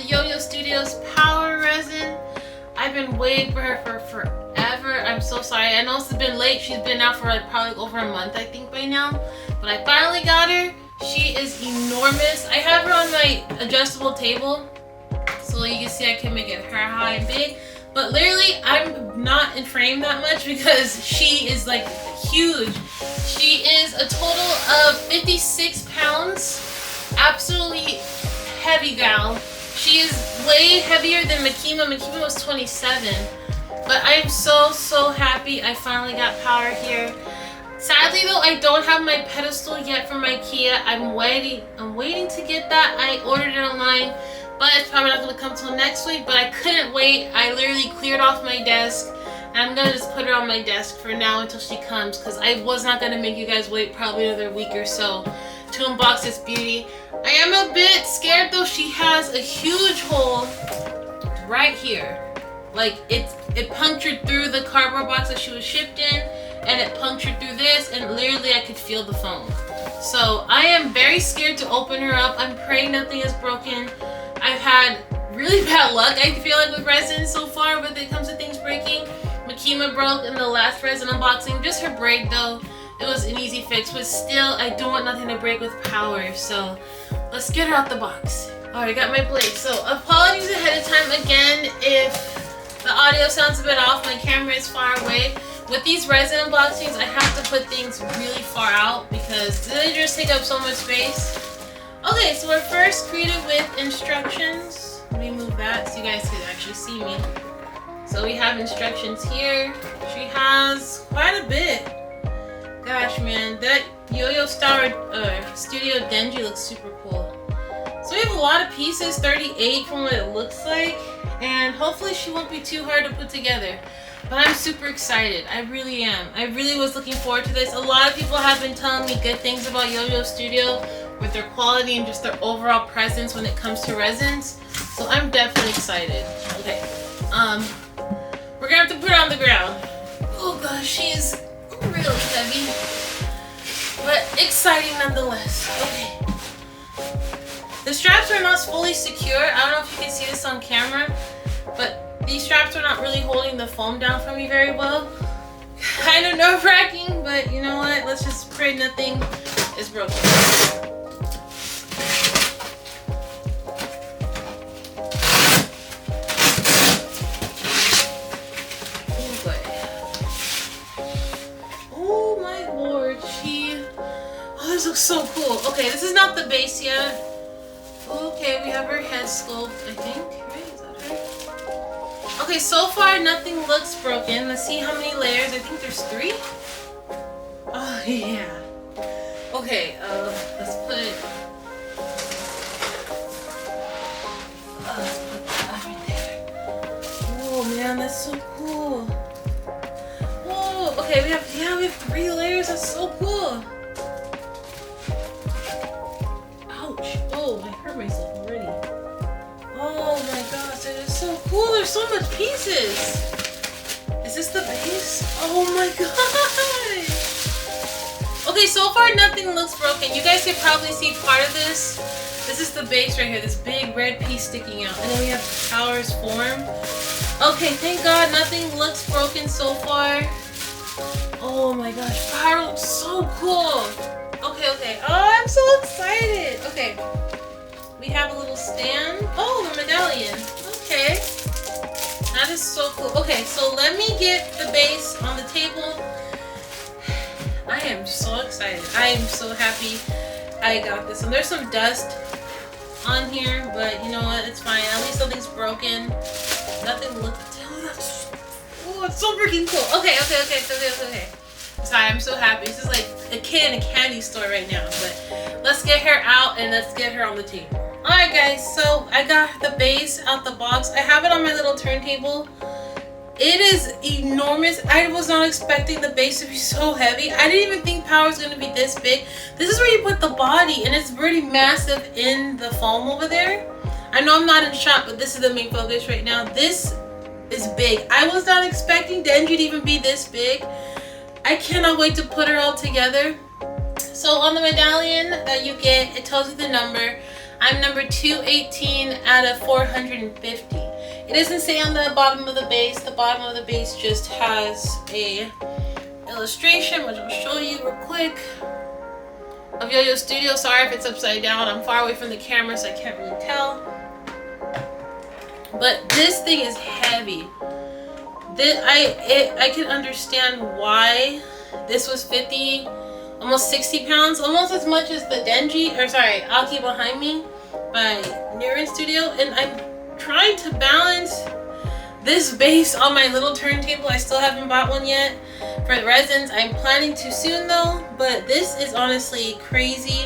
the YOYO Studios Power Resin. I've been waiting for her for forever. I'm so sorry. I know it's been late. She's been out for like probably over a month, I think, by now. But I finally got her. She is enormous. I have her on my adjustable table, so you can see I can make it her high and big. But literally, I'm not in frame that much because she is like huge. She is a total of 56 pounds. Absolutely heavy gal. She is way heavier than 𝓶𝓾𝓼𝓲𝓬. 𝓶𝓾𝓼𝓲𝓬 was 27. But I'm so happy I finally got power here. Sadly though, I don't have my pedestal yet from IKEA. I'm waiting to get that. I ordered it online, but it's probably not going to come till next week. But I couldn't wait. I literally cleared off my desk. And I'm going to just put her on my desk for now until she comes, because I was not going to make you guys wait probably another week or so to unbox this beauty. I am a bit scared though. She has a huge hole right here. Like it punctured through the cardboard box that she was shipped in, and it punctured through this, and literally I could feel the foam. So I am very scared to open her up. I'm praying nothing is broken. I've had really bad luck, I feel like, with resin so far when it comes to things breaking. 𝓶𝓾𝓼𝓲𝓬 broke in the last resin unboxing. Just her break though, it was an easy fix, but still I don't want nothing to break with power. So let's get her out the box. Alright, I got my blade. So apologies ahead of time again if the audio sounds a bit off. My camera is far away. With these resin unboxings, I have to put things really far out because they just take up so much space. Okay, so we're first greeted with instructions. Let me move that so you guys can actually see me. So we have instructions here. She has quite a bit. Gosh, man, that YOYO Studio 𝓲𝓬 looks super cool. So we have a lot of pieces, 38 from what it looks like, and hopefully she won't be too hard to put together. But I'm super excited. I really am. I really was looking forward to this. A lot of people have been telling me good things about YOYO Studio with their quality and just their overall presence when it comes to resins. So I'm definitely excited. Okay. We're gonna have to put her on the ground. Oh gosh, she's really heavy, but exciting nonetheless. Okay. The straps are not fully secure. I don't know if you can see this on camera, but these straps are not really holding the foam down for me very well. Kind of nerve-wracking, but you know what? Let's just pray nothing is broken. This looks so cool. Okay, this is not the base yet. Okay, we have her head sculpt, I think. Right? Is that her? Okay, so far nothing looks broken. Let's see how many layers. I think there's 3. Oh, yeah. Okay, let's put that right there. Oh man, that's so cool. Whoa, okay, we have 3 layers. That's so cool. Oh, I hurt myself already. Oh my gosh, that is so cool. There's so much pieces. Is this the base? Oh my gosh. Okay, so far nothing looks broken. You guys can probably see part of this. This is the base right here, this big red piece sticking out. And then we have Power's form. Okay, thank God nothing looks broken so far. Oh my gosh, Power looks so cool. Okay. Oh, I'm so excited. Okay. We have a little stand. Oh, the medallion. Okay. That is so cool. Okay, so let me get the base on the table. I am so excited. I am so happy I got this. And there's some dust on here, but you know what? It's fine. At least nothing's broken. Nothing looks... Oh, it's so freaking cool. Okay. Sorry, I'm so happy. This is like a kid in a candy store right now. But let's get her out and let's get her on the table. Alright guys, so I got the base out the box. I have it on my little turntable. It is enormous. I was not expecting the base to be so heavy. I didn't even think Power was going to be this big. This is where you put the body, and it's pretty massive in the foam over there. I know I'm not in shot, but this is the main focus right now. This is big. I was not expecting 𝓲𝓬 to even be this big. I cannot wait to put her all together. So on the medallion that you get, it tells you the number. I'm number 218 out of 450. It doesn't say on the bottom of the base. The bottom of the base just has a illustration, which I'll show you real quick, of YOYO Studio. Sorry if it's upside down. I'm far away from the camera, so I can't really tell. But this thing is heavy. I can understand why this was 50, almost 60 pounds, almost as much as the Aki behind me by Resin Studio. And I'm trying to balance this base on my little turntable. I still haven't bought one yet for the resins. I'm planning to soon though, but this is honestly crazy.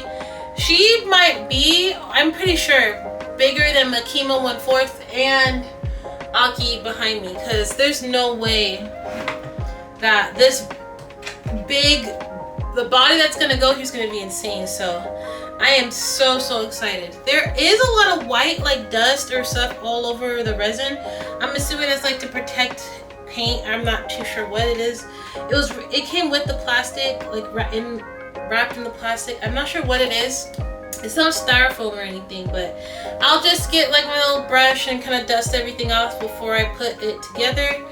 She might be, I'm pretty sure, bigger than Makima 1/4 and Aki behind me, because there's no way that this big, the body that's gonna go here is gonna be insane. So I am so excited. There is a lot of white like dust or stuff all over the resin. I'm assuming it's like to protect paint. I'm not too sure what it is. It came with the plastic, like wrapped in the plastic. I'm not sure what it is. It's not styrofoam or anything, but I'll just get like my little brush and kind of dust everything off before I put it together.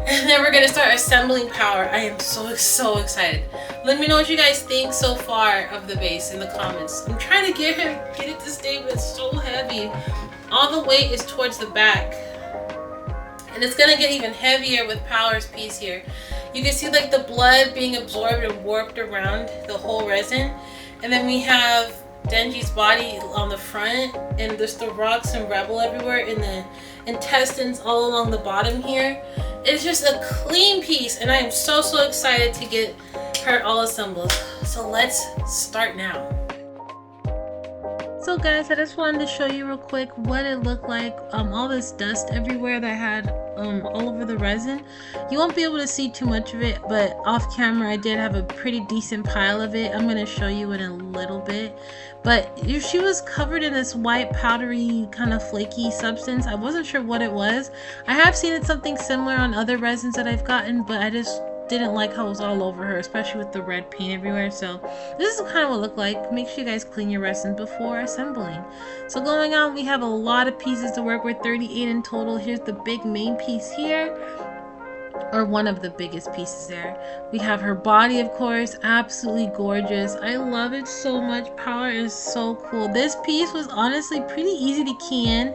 And then we're gonna start assembling power. I am so excited. Let me know what you guys think so far of the base in the comments. I'm trying to get it to stay, but it's so heavy. All the weight is towards the back. And it's gonna get even heavier with Power's piece here. You can see like the blood being absorbed and warped around the whole resin. And then we have Denji's body on the front, and there's the rocks and rubble everywhere, and the intestines all along the bottom here. It's just a clean piece, and I am so excited to get her all assembled. So let's start now. So guys, I just wanted to show you real quick what it looked like. All this dust everywhere that I had all over the resin. You won't be able to see too much of it, but off camera I did have a pretty decent pile of it. I'm going to show you in a little bit. But she was covered in this white powdery kind of flaky substance. I wasn't sure what it was. I have seen it something similar on other resins that I've gotten, but I just didn't like how it was all over her, especially with the red paint everywhere. So this is kind of what it looked like. Make sure you guys clean your resin before assembling. So going on, we have a lot of pieces to work with, 38 in total. Here's the big main piece here, or one of the biggest pieces there. We have her body, of course, absolutely gorgeous. I love it so much. Power is so cool. This piece was honestly pretty easy to key in.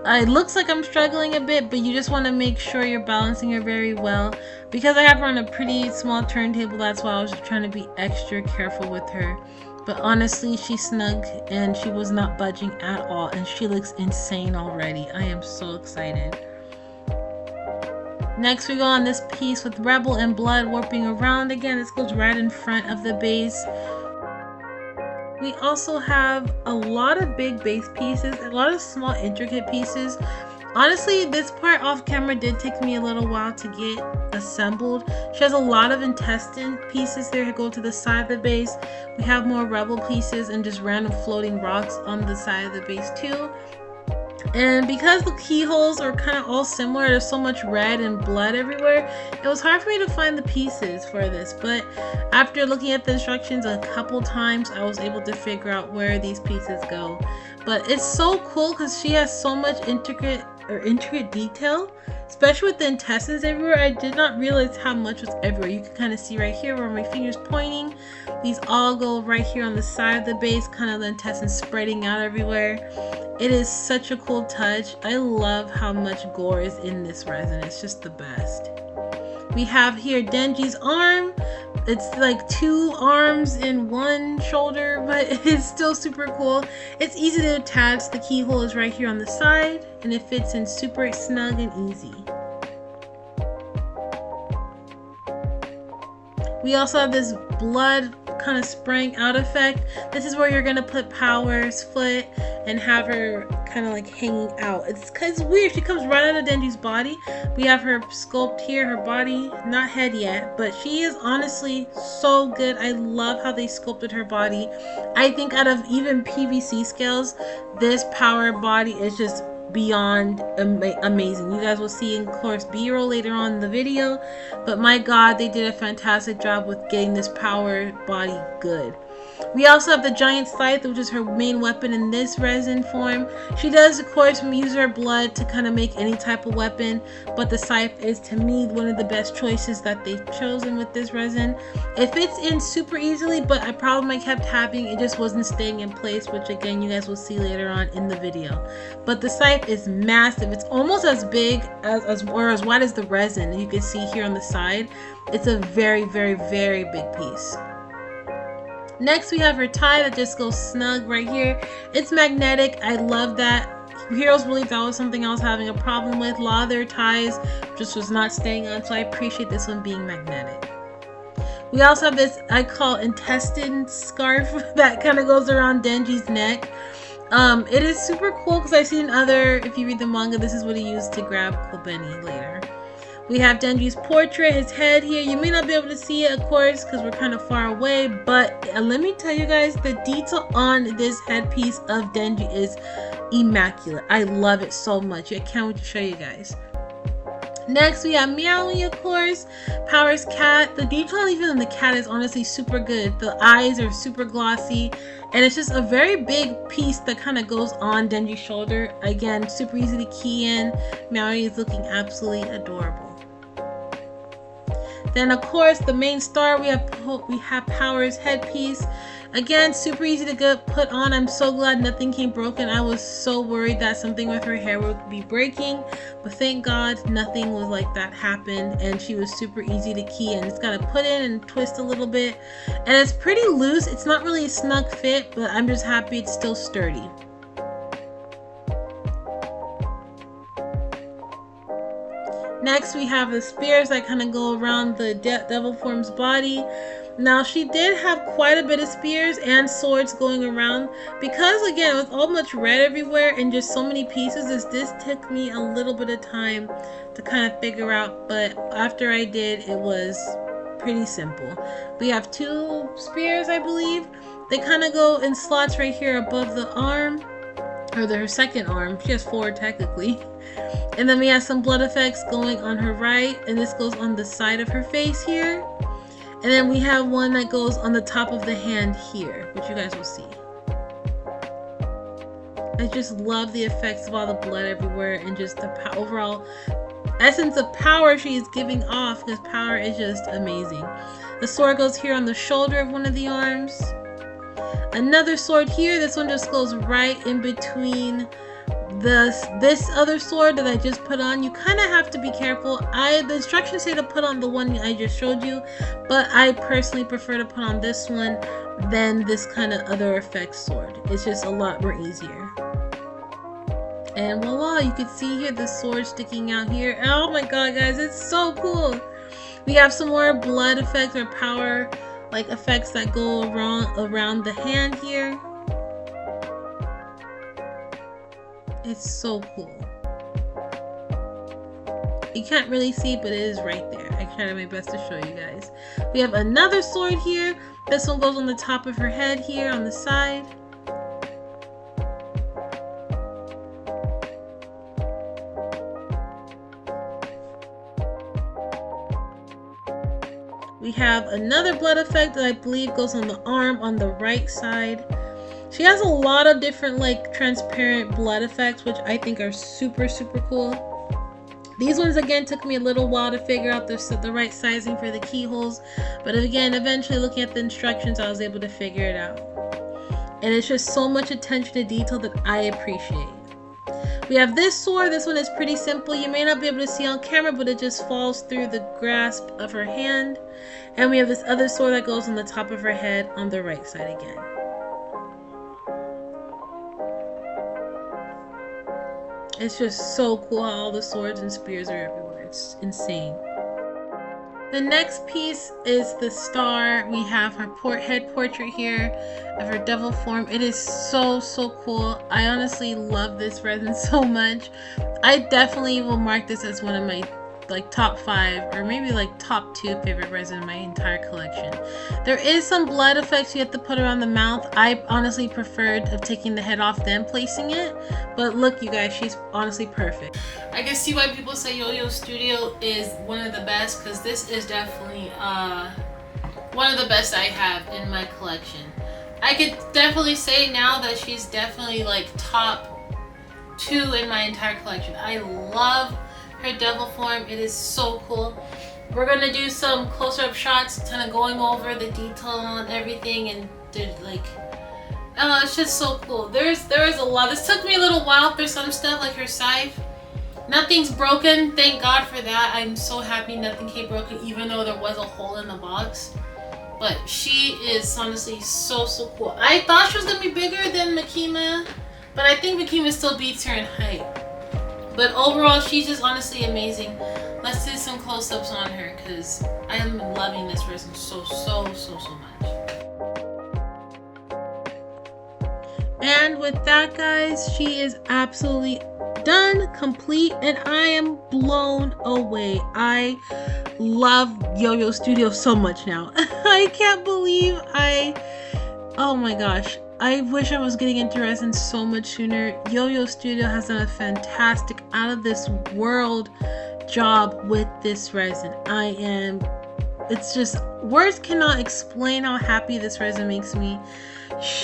It looks like I'm struggling a bit, but you just want to make sure you're balancing her very well. Because I have her on a pretty small turntable, that's why I was just trying to be extra careful with her. But honestly, she snug and she was not budging at all, and she looks insane already. I am so excited. Next we go on this piece with Rebel and blood warping around again. This goes right in front of the base. We also have a lot of big base pieces, a lot of small intricate pieces. Honestly, this part off camera did take me a little while to get assembled. She has a lot of intestine pieces there that go to the side of the base. We have more Rebel pieces and just random floating rocks on the side of the base too. And because the keyholes are kind of all similar, there's so much red and blood everywhere, it was hard for me to find the pieces for this. But after looking at the instructions a couple times, I was able to figure out where these pieces go. But it's so cool because she has so much intricate detail, especially with the intestines everywhere. I did not realize how much was everywhere. You can kind of see right here where my finger's pointing. These all go right here on the side of the base, kind of the intestines spreading out everywhere. It is such a cool touch. I love how much gore is in this resin. It's just the best. We have here Denji's arm. It's like 2 arms and 1 shoulder, but it's still super cool. It's easy to attach. The keyhole is right here on the side, and it fits in super snug and easy. We also have this blood kind of spraying out effect. This is where you're gonna put Power's foot and have her kind of like hanging out. It's weird. She comes right out of Denji's body. We have her sculpt here, her body, not head yet, but she is honestly so good. I love how they sculpted her body. I think out of even PVC scales, this Power body is just beyond amazing. You guys will see in course B-roll later on in the video, but my god, they did a fantastic job with getting this Power body good. We also have the giant scythe, which is her main weapon in this resin form. She does, of course, use her blood to kind of make any type of weapon, but the scythe is, to me, one of the best choices that they've chosen with this resin. It fits in super easily, but a problem I kept having, it just wasn't staying in place, which again, you guys will see later on in the video. But the scythe is massive. It's almost as big or as wide as the resin. You can see here on the side. It's a very, very, very big piece. Next, we have her tie that just goes snug right here. It's magnetic. I love that. Heroes believe that was something I was having a problem with. A lot of their ties just was not staying on, so I appreciate this one being magnetic. We also have this, I call intestine scarf that kind of goes around Denji's neck. It is super cool because I've seen other, if you read the manga, this is what he used to grab 𝓶𝓼𝓲𝓬 later. We have Denji's portrait, his head here. You may not be able to see it, of course, because we're kind of far away, but let me tell you guys, the detail on this headpiece of Denji is immaculate. I love it so much. I can't wait to show you guys. Next, we have Meowly, of course, Power's cat. The detail even on the cat is honestly super good. The eyes are super glossy, and it's just a very big piece that kind of goes on Denji's shoulder. Again, super easy to key in. Meowly is looking absolutely adorable. Then, of course, the main star, we have Power's headpiece. Again, super easy to get put on. I'm so glad nothing came broken. I was so worried that something with her hair would be breaking, but thank God nothing was like that happened, and she was super easy to key in. It's got to put in and twist a little bit, and it's pretty loose. It's not really a snug fit, but I'm just happy it's still sturdy. Next, we have the spears that kind of go around the devil form's body. Now, she did have quite a bit of spears and swords going around because, again, with all much red everywhere and just so many pieces, this took me a little bit of time to kind of figure out, but after I did, it was pretty simple. We have 2 spears, I believe. They kind of go in slots right here above the arm, or her second arm. She has 4 technically. And then we have some blood effects going on her right, and this goes on the side of her face here. And then we have one that goes on the top of the hand here, which you guys will see. I just love the effects of all the blood everywhere and just the overall essence of power she is giving off, because power is just amazing. The sword goes here on the shoulder of one of the arms. Another sword here. This one just goes right in between this other sword that I just put on. You kind of have to be careful. The instructions say to put on the one I just showed you, but I personally prefer to put on this one than this kind of other effects sword. It's just a lot more easier. And voila, you can see here the sword sticking out here. Oh my god, guys, it's so cool. We have some more blood effects or power like effects that go around the hand here. It's so cool. You can't really see, but it is right there. I tried my best to show you guys. We have another sword here. This one goes on the top of her head here on the side. We have another blood effect that I believe goes on the arm on the right side. She has a lot of different like transparent blood effects, which I think are super, super cool. These ones again took me a little while to figure out the right sizing for the keyholes, but again, eventually looking at the instructions, I was able to figure it out. And it's just so much attention to detail that I appreciate. We have this sword. This one is pretty simple. You may not be able to see on camera, but it just falls through the grasp of her hand. And we have this other sword that goes on the top of her head on the right side again. It's just so cool how all the swords and spears are everywhere. It's insane. The next piece is the star. We have her head portrait here of her devil form. It is so, so cool. I honestly love this resin so much. I definitely will mark this as one of my like top 5 or maybe like top 2 favorite resin in my entire collection. There is some blood effects you have to put around the mouth. I honestly preferred taking the head off then placing it, but look you guys, she's honestly perfect. I can see why people say YOYO Studio is one of the best, because this is definitely one of the best I have in my collection. I could definitely say now that she's definitely like top 2 in my entire collection. I love her devil form. It is so cool. We're gonna do some closer-up shots, kind of going over the detail on everything, and like, oh, it's just so cool. There is a lot. This took me a little while for some stuff, like her scythe. Nothing's broken, thank God for that. I'm so happy nothing came broken, even though there was a hole in the box. But she is honestly so cool. I thought she was gonna be bigger than Makima, but I think Makima still beats her in height. But overall, she's just honestly amazing. Let's do some close-ups on her because I am loving this resin so much. And with that, guys, she is absolutely done, complete, and I am blown away. I love YOYO Studio so much now. I can't believe oh my gosh. I wish I was getting into resin so much sooner. YOYO Studio has done a fantastic, out of this world job with this resin. It's just, words cannot explain how happy this resin makes me.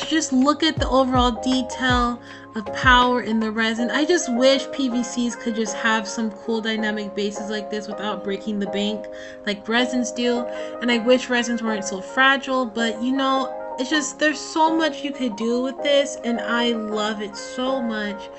Just look at the overall detail of power in the resin. I just wish PVCs could just have some cool dynamic bases like this without breaking the bank like resins do. And I wish resins weren't so fragile, but you know, it's just, there's so much you could do with this, and I love it so much.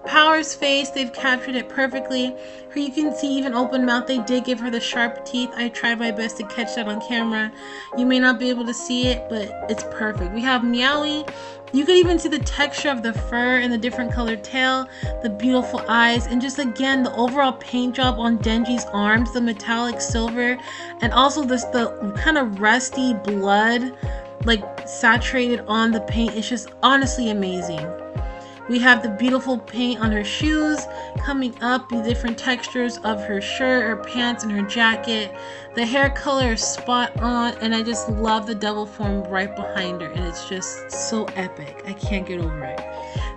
Power's face, they've captured it perfectly. Here you can see even open mouth, they did give her the sharp teeth. I tried my best to catch that on camera. You may not be able to see it, but it's perfect. We have Meowie. You can even see the texture of the fur and the different colored tail, the beautiful eyes, and just again the overall paint job on Denji's arms, the metallic silver, and also the kind of rusty blood like saturated on the paint. It's just honestly amazing. We have the beautiful paint on her shoes coming up, the different textures of her shirt, her pants, and her jacket. The hair color is spot on, and I just love the devil form right behind her, and it's just so epic. I can't get over it.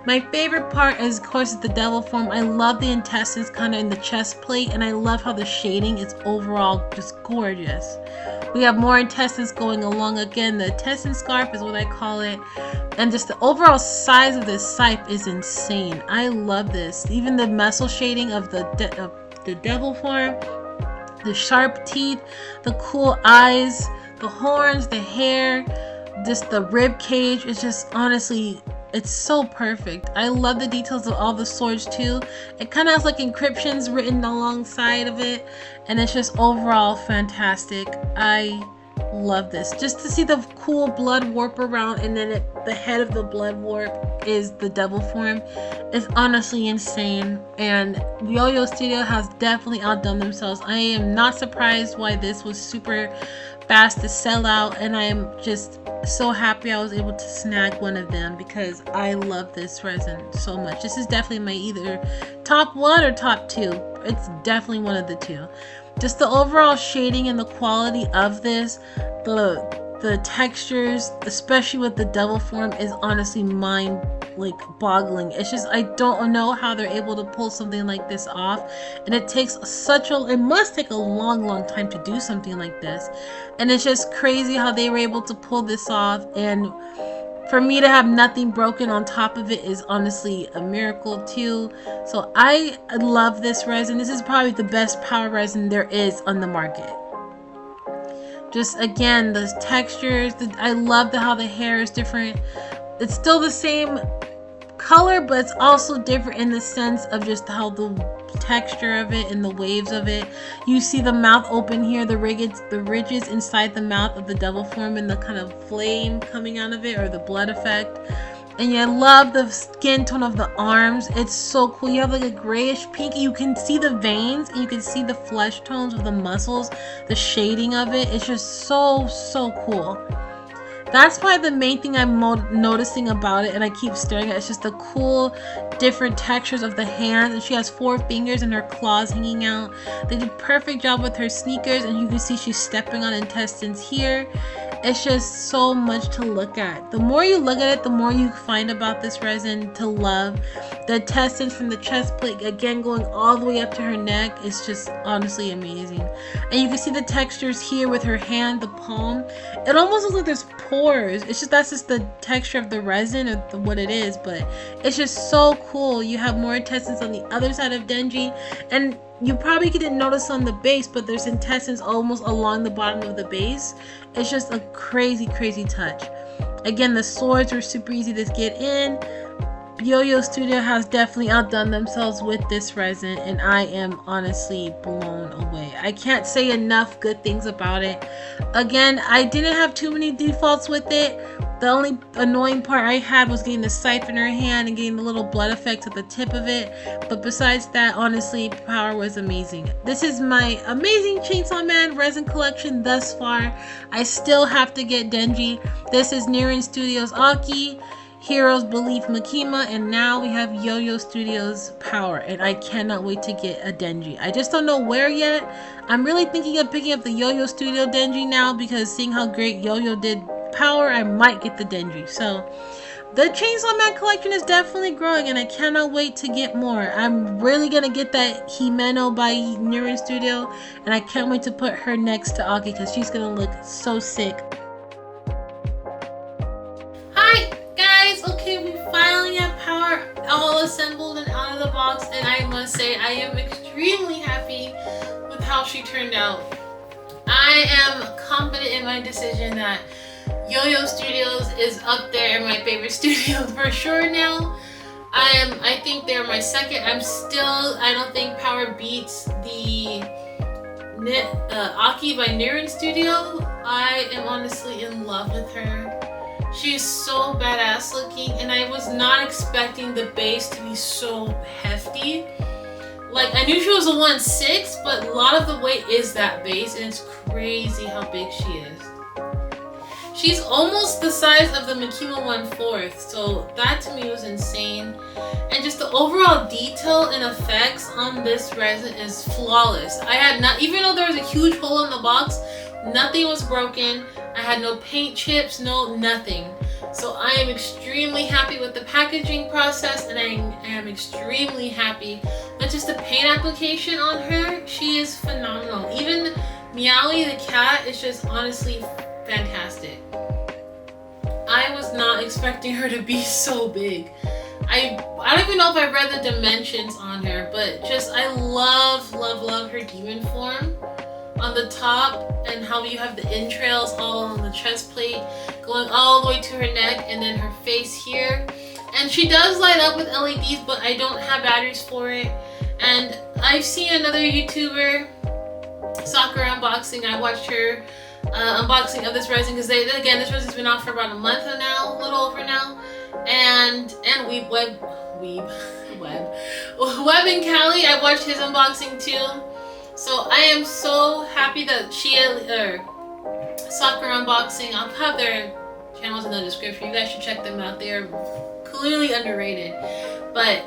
My favorite part is, of course, the devil form. I love the intestines kind of in the chest plate, and I love how the shading is overall just gorgeous. We have more intestines going along. Again, the intestine scarf is what I call it. And just the overall size of this scythe is insane. I love this. Even the muscle shading of the devil form, the sharp teeth, the cool eyes, the horns, the hair, just the rib cage. It's just honestly, it's so perfect. I love the details of all the swords too. It kind of has like encryptions written alongside of it, and it's just overall fantastic. I love this. Just to see the cool blood warp around, and then the head of the blood warp is the devil form. It's honestly insane, and YOYO Studio has definitely outdone themselves. I am not surprised why this was super fast to sell out, and I am just so happy I was able to snag one of them because I love this resin so much. This is definitely my either top 1 or top 2. It's definitely one of the two. Just the overall shading and the quality of this, the textures, especially with the devil form, is honestly boggling. It's just, I don't know how they're able to pull something like this off, and it must take a long time to do something like this, and it's just crazy how they were able to pull this off. And for me to have nothing broken on top of it is honestly a miracle too. So I love this resin. This is probably the best power resin there is on the market. Just again, the textures, I love how the hair is different. It's still the same color, but it's also different in the sense of just how the texture of it and the waves of it. You see the mouth open here, the ridges inside the mouth of the devil form, and the kind of flame coming out of it, or the blood effect. And yeah, I love the skin tone of the arms. It's so cool. You have like a grayish pink. You can see the veins, and you can see the flesh tones of the muscles, the shading of it. It's just so cool. That's probably the main thing I'm noticing about it, and I keep staring at it. It's just the cool different textures of the hands, and she has 4 fingers and her claws hanging out. They did a perfect job with her sneakers, and you can see she's stepping on intestines here. It's just so much to look at. The more you look at it, the more you find about this resin to love. The intestines from the chest plate, again, going all the way up to her neck, is just honestly amazing. And you can see the textures here with her hand, the palm. It almost looks like there's pores. It's just, that's just the texture of the resin or what it is, but it's just so cool. You have more intestines on the other side of Denji, and you probably didn't notice on the base, but there's intestines almost along the bottom of the base. It's just a crazy, crazy touch. Again, the swords were super easy to get in. YOYO Studio has definitely outdone themselves with this resin, and I am honestly blown away. I can't say enough good things about it. Again, I didn't have too many defaults with it. The only annoying part I had was getting the scythe in her hand and getting the little blood effects at the tip of it. But besides that, honestly, power was amazing. This is my amazing Chainsaw Man resin collection thus far. I still have to get Denji. This is Nirin Studios Aki, Heroes Belief Makima, and now we have YOYO Studios Power, and I cannot wait to get a Denji. I just don't know where yet. I'm really thinking of picking up the YOYO Studio Denji now, because seeing how great YOYO did Power, I might get the Denji. So the Chainsaw Man collection is definitely growing, and I cannot wait to get more. I'm really gonna get that Himeno by Nirin Studio, and I can't wait to put her next to Aki because she's gonna look so sick. Hi guys, okay, we finally have Power all assembled and out of the box, and I must say I am extremely happy with how she turned out. I am confident in my decision that YOYO Studios is up there in my favorite studios for sure now. I think they're my second. I don't think Power beats the Aki by Nirin Studio. I am honestly in love with her. She's so badass looking, and I was not expecting the base to be so hefty. Like, I knew she was a 1/6, but a lot of the weight is that base, and it's crazy how big she is. She's almost the size of the Makima 1/4, so that to me was insane. And just the overall detail and effects on this resin is flawless. I had not, even though there was a huge hole in the box, nothing was broken. I had no paint chips, nothing. So I am extremely happy with the packaging process, and I am extremely happy with just the paint application on her. She is phenomenal. Even Meowie the cat is just honestly fantastic. I was not expecting her to be so big. I don't even know if I read the dimensions on her, but just I love her demon form on the top, and how you have the entrails all on the chest plate going all the way to her neck, and then her face here. And she does light up with LEDs, but I don't have batteries for it. And I've seen another YouTuber, 𝓶𝓾𝓼𝓲𝓬 Unboxing. I watched her unboxing of this resin, because again, this resin's been out for about a month now, a little over now. And Web and Callie, I watched his unboxing too. So I am so happy that 𝓶𝓾𝓼𝓲𝓬 Unboxing. I'll have their channels in the description. You guys should check them out. They are clearly underrated. But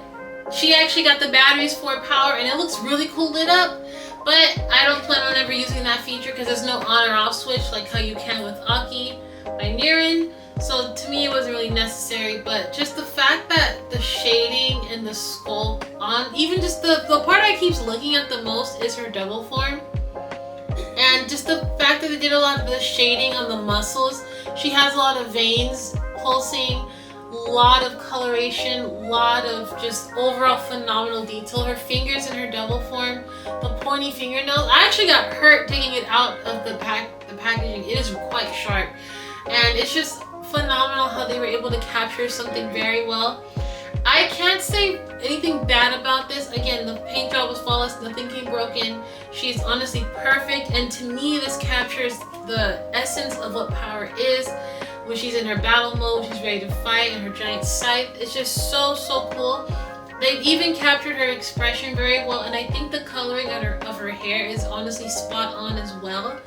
she actually got the batteries for Power, and it looks really cool lit up. But I don't plan on ever using that feature because there's no on or off switch like how you can with Aki by Nirin. So to me it wasn't really necessary, but just the fact that the shading and the sculpt on, even just the part I keep looking at the most is her double form. And just the fact that they did a lot of the shading on the muscles. She has a lot of veins pulsing, a lot of coloration, lot of just overall phenomenal detail. Her fingers in her double form, the pointy fingernails. I actually got hurt taking it out of the packaging. It is quite sharp, and it's just phenomenal how they were able to capture something very well. I can't say anything bad about this. Again, the paint job was flawless, nothing came broken. She's honestly perfect, and to me this captures the essence of what Power is. When she's in her battle mode, she's ready to fight, and her giant scythe. It's just so cool. They've even captured her expression very well, and I think the coloring of her hair is honestly spot on as well.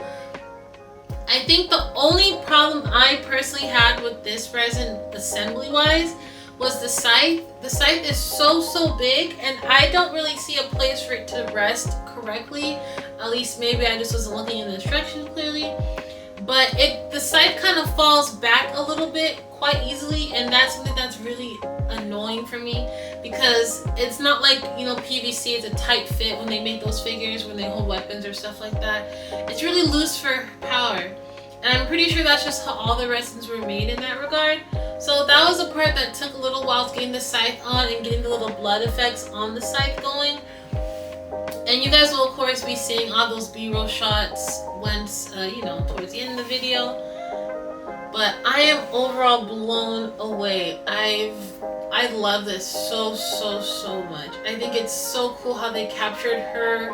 I think the only problem I personally had with this resin assembly-wise was the scythe. The scythe is so big, and I don't really see a place for it to rest correctly. At least maybe I just wasn't looking in the instructions clearly. but the scythe kind of falls back a little bit quite easily, and that's something that's really annoying for me, because it's not like, you know, PVC is a tight fit when they make those figures, when they hold weapons or stuff like that. It's really loose for power, and I'm pretty sure that's just how all the resins were made in that regard. So that was the part that took a little while to getting the scythe on and getting the little blood effects on the scythe going. And you guys will of course be seeing all those B-roll shots once, you know, towards the end of the video. But I am overall blown away. I love this so much. I think it's so cool how they captured her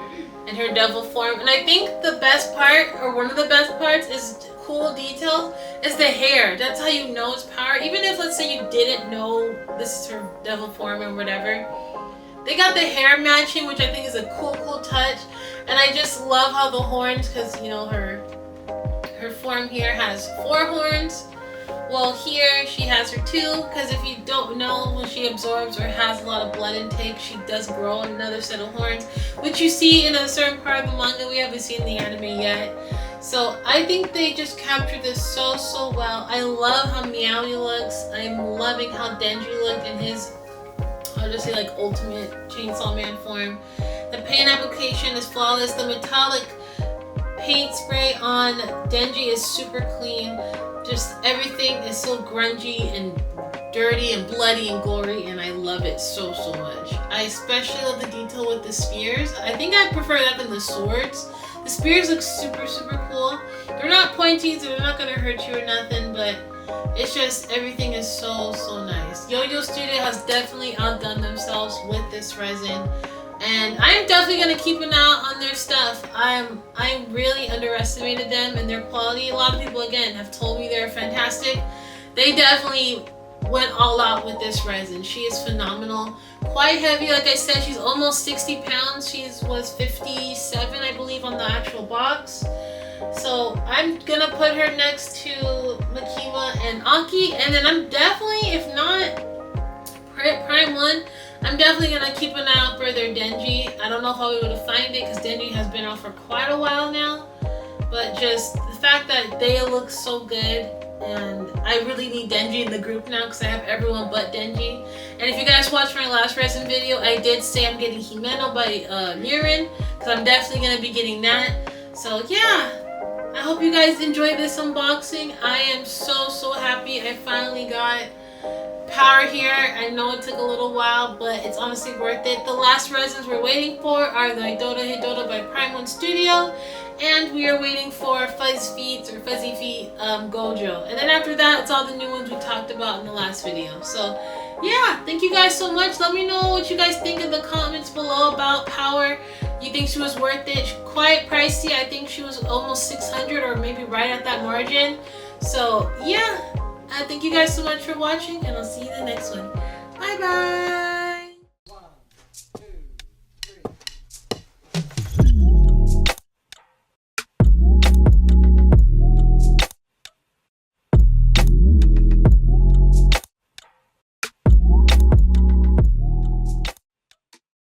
and her devil form. And I think the best part, or one of the best parts, is cool detail, is the hair. That's how you know it's power. Even if, let's say, you didn't know this is her devil form or whatever, they got the hair matching, which I think is a cool touch. And I just love how the horns, because, you know, her form here has 4 horns. Well, here she has her 2, because if you don't know, when she absorbs or has a lot of blood intake, she does grow another set of horns, which you see in a certain part of the manga. We haven't seen the anime yet. So I think they just captured this so well. I love how Meowie looks. I'm loving how Denji looked in his, I'll just say, like, ultimate Chainsaw Man form. The paint application is flawless. The metallic paint spray on Denji is super clean. Just everything is so grungy and dirty and bloody and gory, and I love it so much. I especially love the detail with the spears. I think I prefer that than the swords. The spears look super cool. They're not pointy, so they're not gonna hurt you or nothing, but it's just, everything is so nice. YOYO Studio has definitely outdone themselves with this resin, and I'm definitely gonna keep an eye on their stuff. I really underestimated them and their quality. A lot of people, again, have told me they're fantastic. They definitely went all out with this resin. She is phenomenal. Quite heavy, like I said, she's almost 60 pounds. She was 57, I believe, on the actual box. So I'm gonna put her next to Makima and Aki, and then I'm definitely, if not Prime 1, I'm definitely gonna keep an eye out for their Denji. I don't know if I'll be able to find it, because Denji has been out for quite a while now. But just the fact that they look so good, and I really need Denji in the group now, because I have everyone but Denji. And if you guys watched my last resin video, I did say I'm getting Himeno by Murin, because I'm definitely gonna be getting that. So yeah, I hope you guys enjoyed this unboxing. I am so happy I finally got power here. I know it took a little while, but it's honestly worth it. The last resins we're waiting for are the Hidota by Prime 1 Studio, and we are waiting for Fuzzy Feet Gojo. And then after that, it's all the new ones we talked about in the last video. So yeah, thank you guys so much. Let me know what you guys think in the comments below about power. You think she was worth it? Quite pricey. I think she was almost 600, or maybe right at that margin. So yeah, thank you guys so much for watching, and I'll see you in the next one. Bye bye.